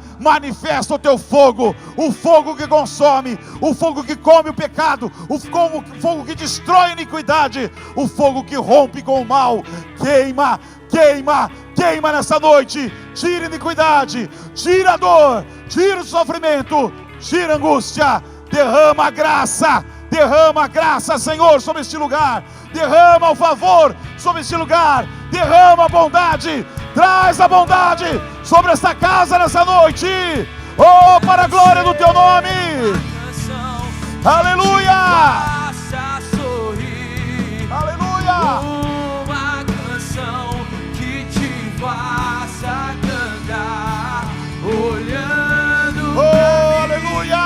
o teu fogo, o fogo que consome, o fogo que come o pecado, o fogo que destrói a iniquidade, o fogo que rompe com o mal. Queima nessa noite. Tira a iniquidade, tira a dor, tira o sofrimento, tira a angústia. Derrama a graça, Senhor, sobre este lugar. Derrama o favor sobre este lugar. Derrama a bondade. Traz a bondade sobre esta casa nessa noite. Oh, para a glória do teu nome. Aleluia. Aleluia. Uma canção que te faça cantar, olhando oh, aleluia.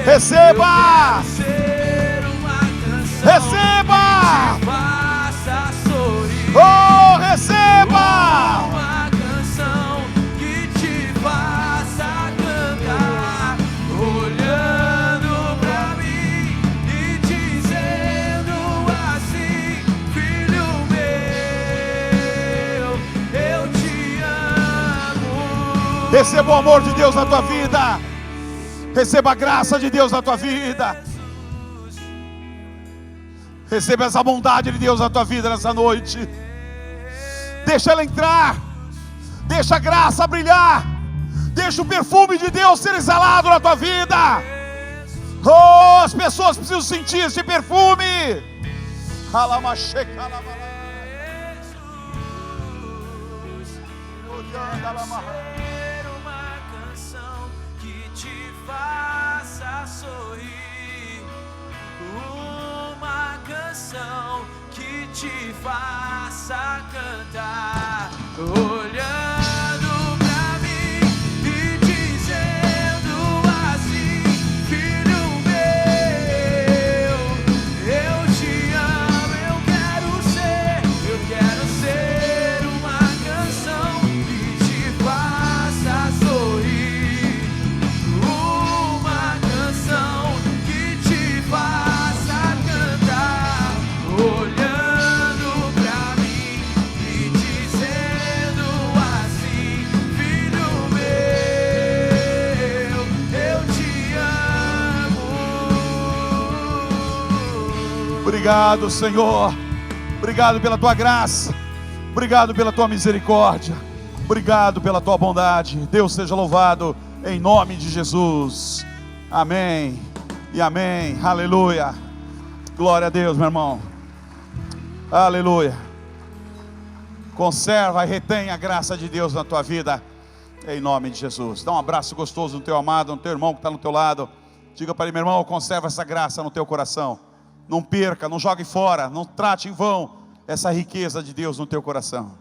Receba! Receba! Faça sorrir. Oh, receba! Uma canção que te faça cantar, olhando pra mim e dizendo assim: filho meu, eu te amo. Receba o amor de Deus na tua vida. Receba a graça de Deus na tua vida. Receba essa bondade de Deus na tua vida nessa noite. Deixa ela entrar. Deixa a graça brilhar. Deixa o perfume de Deus ser exalado na tua vida. Oh, as pessoas precisam sentir esse perfume. Faça sorrir, uma canção que te faça cantar, olhando pra mim e dizendo assim: filho meu, eu te amo, eu quero ser uma canção que te faça sorrir. Obrigado, Senhor. Obrigado pela tua graça. Obrigado pela tua misericórdia. Obrigado pela tua bondade. Deus seja louvado em nome de Jesus. Amém e amém. Aleluia. Glória a Deus, meu irmão. Aleluia. Conserva e retém a graça de Deus na tua vida, em nome de Jesus. Dá um abraço gostoso no teu amado, no teu irmão que está no teu lado. Diga para ele: meu irmão, conserva essa graça no teu coração. Não perca, não jogue fora, não trate em vão essa riqueza de Deus no teu coração.